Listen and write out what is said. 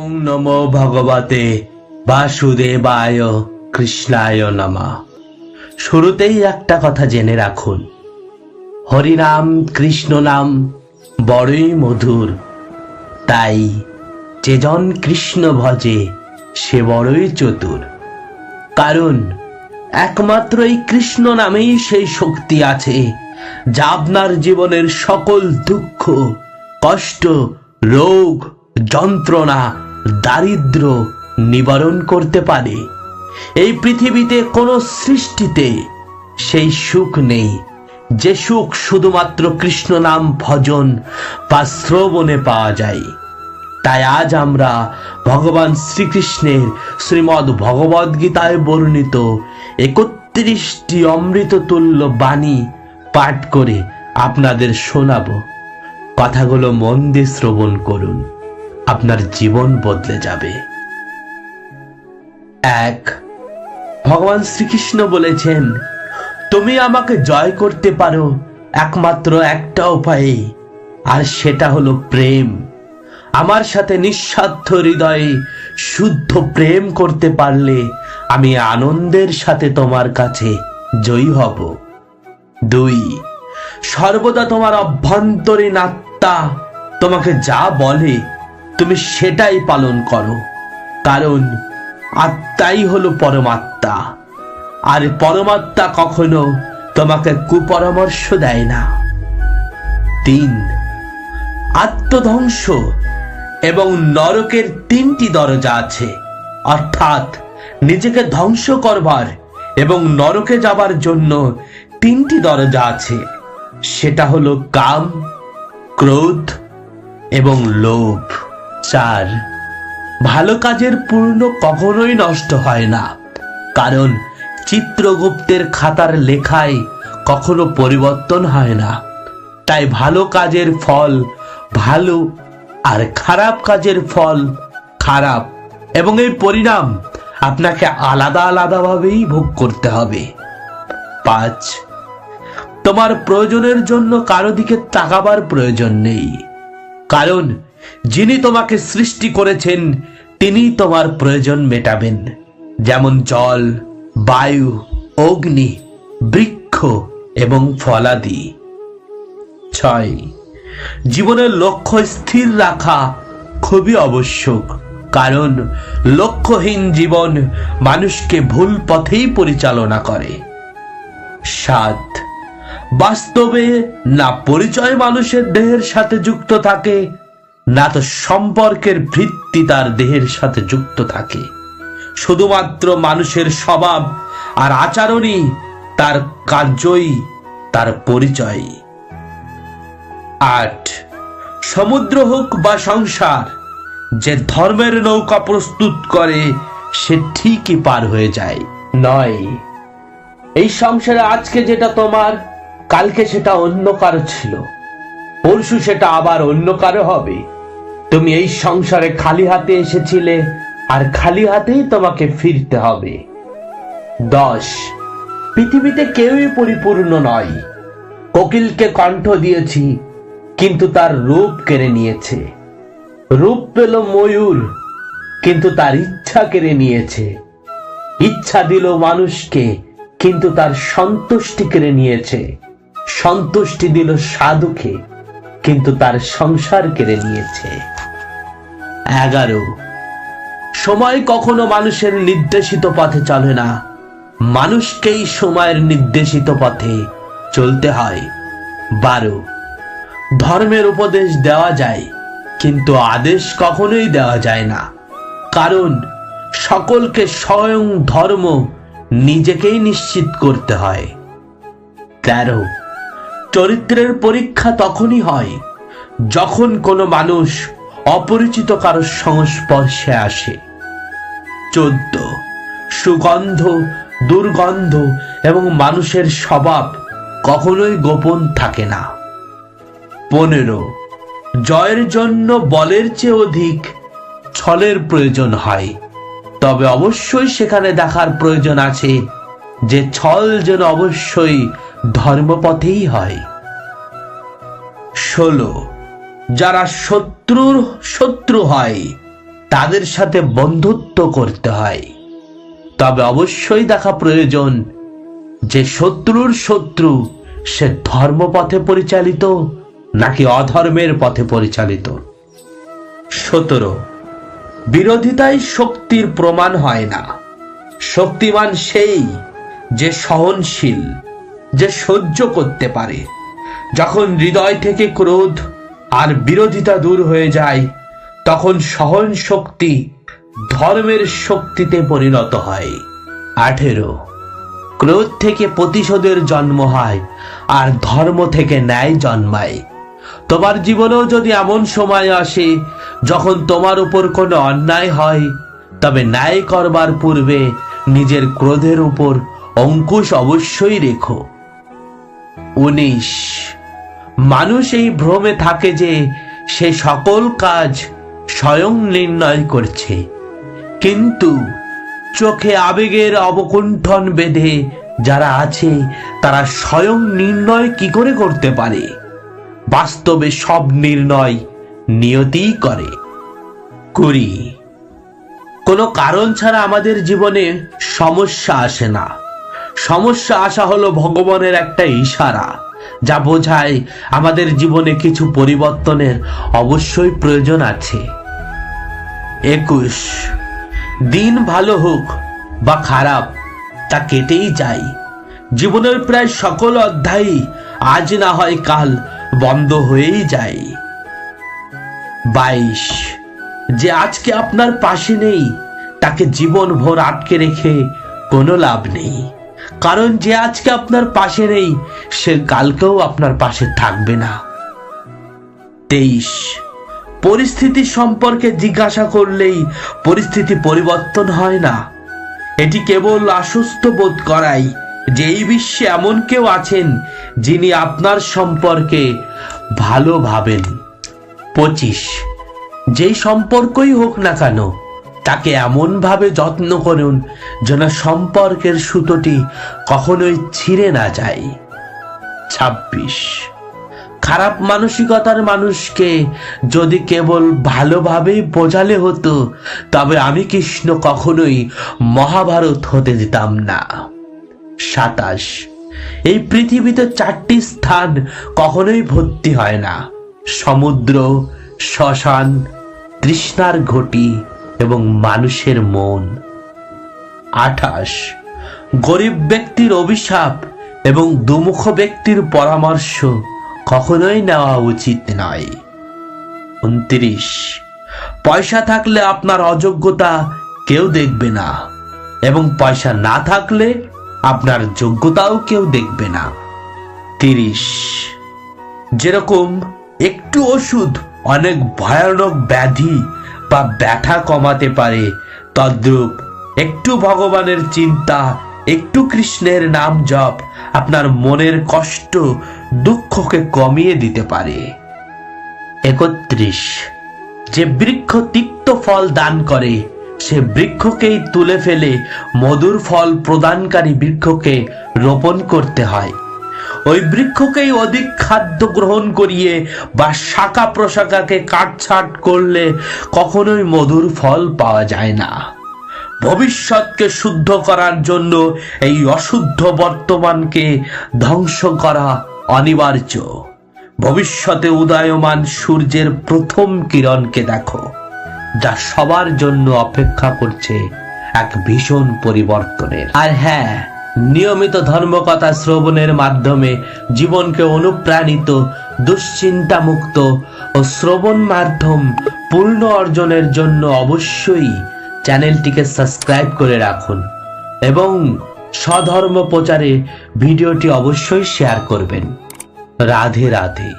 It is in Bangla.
ওং নমো ভগবতে বাসুদেবায় কৃষ্ণায় নমঃ। শুরুতেই একটা কথা জেনে রাখুন, হরিনাম কৃষ্ণ নাম বড়ই মধুর, তাই যেজন কৃষ্ণ ভজে সে বড়ই চতুর। কারণ একমাত্র এই কৃষ্ণ নামেই সেই শক্তি আছে যা আপনার জীবনের সকল দুঃখ, কষ্ট, রোগ, যন্ত্রণা, দারিদ্র নিবারণ করতে পারে। এই পৃথিবীতে কোনো সৃষ্টিতে সেই সুখ নেই যে সুখ শুধুমাত্র কৃষ্ণ নাম ভজন বা শ্রবণে পাওয়া যায়। তাই আজ আমরা ভগবান শ্রীকৃষ্ণের শ্রীমদ্ ভগবদ গীতায় বর্ণিত 31টি অমৃত তুল্য বাণী পাঠ করে আপনাদের শোনাবো। কথাগুলো মন দিয়ে শ্রবণ করুন, আপনার জীবন বদলে যাবে। 1. ভগবান শ্রীকৃষ্ণ বলেছেন, তুমি আমাকে জয় করতে পারো একমাত্র একটা উপায়ে, আর সেটা হলো প্রেম। আমার সাথে নিঃস্বার্থ হৃদয়ে শুদ্ধ প্রেম করতে পারলে আমি আনন্দের সাথে তোমার কাছে জয়ী হব। 2. সর্বদা তোমার অভ্যন্তরীণ আত্মা তোমাকে যা বলে তুমি সেটাই পালন করো, কারণ আত্মাই হলো পরমাত্মা, আর পরমাত্মা কখনো তোমাকে কুপরামর্শ দেয় না। 3. আত্মধ্বংস এবং নরকের 3টি দরজা আছে, অর্থাৎ নিজেকে ধ্বংস করবার এবং নরকে যাবার জন্য 3টি দরজা আছে। সেটা হলো কাম, ক্রোধ এবং লোভ। 4. ভালো কাজের পূর্ণ কখনোই নষ্ট হয় না, কারণ চিত্রগুপ্তের খাতার লেখায় কখনো পরিবর্তন হয় না। তাই ভালো কাজের ফল ভালো আর খারাপ কাজের ফল খারাপ, এবং এই পরিণাম আপনাকে আলাদা আলাদাভাবেই ভোগ করতে হবে। 5. তোমার প্রয়োজনের জন্য কারো দিকে তাকাবার প্রয়োজন নেই, কারণ যিনি তোমাকে সৃষ্টি করেছেন তিনি তোমার প্রয়োজন মেটাবেন, যেমন জল, বায়ু, অগ্নি, বৃক্ষ এবং ফলাদি। 6. জীবনের লক্ষ্য স্থির রাখা খুবই আবশ্যক, কারণ লক্ষ্যহীন জীবন মানুষকে ভুল পথেই পরিচালনা করে। 7. বাস্তবে না পরিচয় মানুষের দেহের সাথে যুক্ত থাকে, না তো সম্পর্কের ভিত্তি তার দেহের সাথে যুক্ত থাকে। শুধুমাত্র মানুষের স্বভাব আর আচরণই তার কার্যই তার পরিচয়। 8. সমুদ্র হোক বা সংসার, যে ধর্মের নৌকা প্রস্তুত করে সে ঠিকই পার হয়ে যায়। 9. এই সংসারে আজকে যেটা তোমার, কালকে সেটা অন্য কারো ছিল, পরশু সেটা আবার অন্য কারো হবে। তুমি এই সংসারে খালি হাতে এসেছিলে, আর খালি হাতেই তোমাকে ফিরতে হবে। 10. পৃথিবীতে কেউই পরিপূর্ণ নয়। কোকিলকে কণ্ঠ দিয়েছি, কিন্তু তার রূপ কেড়ে নিয়েছে। রূপ পেল ময়ূর, কিন্তু তার ইচ্ছা কেড়ে নিয়েছে। ইচ্ছা দিল মানুষকে, কিন্তু তার সন্তুষ্টি কেড়ে নিয়েছে। সন্তুষ্টি দিল সাধুকে, কিন্তু তার সংসার কেড়ে নিয়েছে। 11. সময় কখনো মানুষের নির্দেশিত পথে চলে না, মানুষকেই সময়ের নির্দেশিত পথে চলতে হয়। 12. ধর্মের উপদেশ দেওয়া যায়, কিন্তু আদেশ কখনোই দেওয়া যায় না, কারণ সকলকে স্বয়ং ধর্ম নিজেকেই নিশ্চিত করতে হয়। 13. চরিত্রের পরীক্ষা তখনই হয় যখন কোনো মানুষ অপরিচিত কারোর সংস্পর্শে আসে। 14. সুগন্ধ, দুর্গন্ধ এবং মানুষের স্বভাব কখনোই গোপন থাকে না। 15. জয়ের জন্য বলের চেয়ে অধিক ছলের প্রয়োজন হয়, তবে অবশ্যই সেখানে দেখার প্রয়োজন আছে যে ছল যেন অবশ্যই ধর্মপথেই হয়। 16. যারা শত্রুর শত্রু হয় তাদের সাথে বন্ধুত্ব করতে হয়। তবে অবশ্যই দেখা প্রয়োজন যে শত্রুর শত্রু সে ধর্মপথে পরিচালিত নাকি অধর্মের পথে পরিচালিত। 17, বিরোধিতায় শক্তির প্রমাণ হয় না। শক্তিমান সেই যে সহনশীল, যে সহ্য করতে পারে। যখন হৃদয় থেকে ক্রোধ আর বিরোধিতা দূর হয়ে যায়, তখন সহন শক্তি ধর্মের শক্তিতে পরিণত হয়। 18, ক্রোধ থেকে প্রতিশোধের জন্ম হয় আর ধর্ম থেকে ন্যায় জন্মায়। তোমার জীবনেও যদি এমন সময় আসে যখন তোমার উপর কোনো অন্যায় হয়, তবে ন্যায় করবার পূর্বে নিজের ক্রোধের উপর অঙ্কুশ অবশ্যই রেখো। 19, মানুষ এই ভ্রমে থাকে যে সে সকল কাজ স্বয়ং নির্ণয় করছে, কিন্তু চোখে আবেগের অবকুণ্ঠন বেঁধে যারা আছে তারা স্বয়ং নির্ণয় কি করে করতে পারে? বাস্তবে সব নির্ণয় নিয়তিই করে। 20, কোনো কারণ ছাড়া আমাদের জীবনে সমস্যা আসে না। সমস্যা আসা হলো ভগবানের একটা ইশারা, যা বোঝায় আমাদের জীবনে কিছু পরিবর্তনের অবশ্যই প্রয়োজন আছে। 21, দিন ভালো হোক বা খারাপ তা কেটেই যায়। জীবনের প্রায় সকল অধ্যায় আজ না হয় কাল বন্ধ হয়েই যায়। 22, যে আজকে আপনার পাশে নেই তাকে জীবন ভর আটকে রেখে কোনো লাভ নেই, কারণ যে আজকে আপনার পাশে নেই সে কালকেও আপনার পাশে থাকবে না। 23, পরিস্থিতি সম্পর্কে জিজ্ঞাসা করলেই পরিস্থিতি পরিবর্তন হয় না। এটি কেবল আশ্বস্ত বোধ করায় যে এই বিশ্বে এমন কেউ আছেন যিনি আপনার সম্পর্কে ভালো ভাবেন। 25, যেই সম্পর্কই হোক না কেন তাকে এমন ভাবে যত্ন করুন যেন সম্পর্কের সুতোটি কখনোই ছিঁড়ে না যায়। 26, খারাপ মানসিকতার মানুষকে যদি কেবল ভালোভাবেই বোঝালে হতো, তবে আমি কৃষ্ণ কখনোই মহাভারত হতে দিতাম না। 27, এই পৃথিবীতে 4টি স্থান কখনোই ভর্তি হয় না: সমুদ্র, শ্মশান, তৃষ্ণার ঘটি এবং মানুষের মন। 28, গরিব ব্যক্তির অভিশাপ এবং দুমুখ ব্যক্তির পরামর্শ কখনোই নেওয়া উচিত নয়। 29, পয়সা থাকলে আপনার অযোগ্যতা কেউ দেখবে না, এবং পয়সা না থাকলে আপনার যোগ্যতাও কেউ দেখবে না। 30, যেরকম একটু ওষুধ অনেক ভয়ানক ব্যাধি বা ব্যথা কমাতে পারে, তদ্রূপ একটু ভগবানের চিন্তা, একটু কৃষ্ণের নাম জপ আপনার মনের কষ্ট দুঃখকে কমিয়ে দিতে পারে। 31, যে বৃক্ষ তিক্ত ফল দান করে সে বৃক্ষকেই তুলে ফেলে মধুর ফল প্রদানকারী বৃক্ষকে রোপণ করতে হয়। ওই বৃক্ষকেই অধিক খাদ্য গ্রহণ করিয়ে বা শাখা প্রশাখাকে কাটছাট করলে কখনোই মধুর ফল পাওয়া যায় না। ভবিষ্যৎকে শুদ্ধ করার জন্য এই অশুদ্ধ বর্তমানকে ধ্বংস করা অনিবার্য। ভবিষ্যতে উদয়মান সূর্যের প্রথম কিরণকে দেখো, যা সবার জন্য অপেক্ষা করছে এক ভীষণ পরিবর্তনের। আর হ্যাঁ, নিয়মিত ধর্মকথা শ্রবণের মাধ্যমে জীবনকে অনুপ্রাণিত, দুশ্চিন্তা মুক্ত ও শ্রবণ মাধ্যম পূর্ণ অর্জনের জন্য অবশ্যই চ্যানেলটিকে সাবস্ক্রাইব করে রাখুন এবং স্বধর্ম প্রচারে ভিডিওটি অবশ্যই শেয়ার করবেন। রাধে রাধে।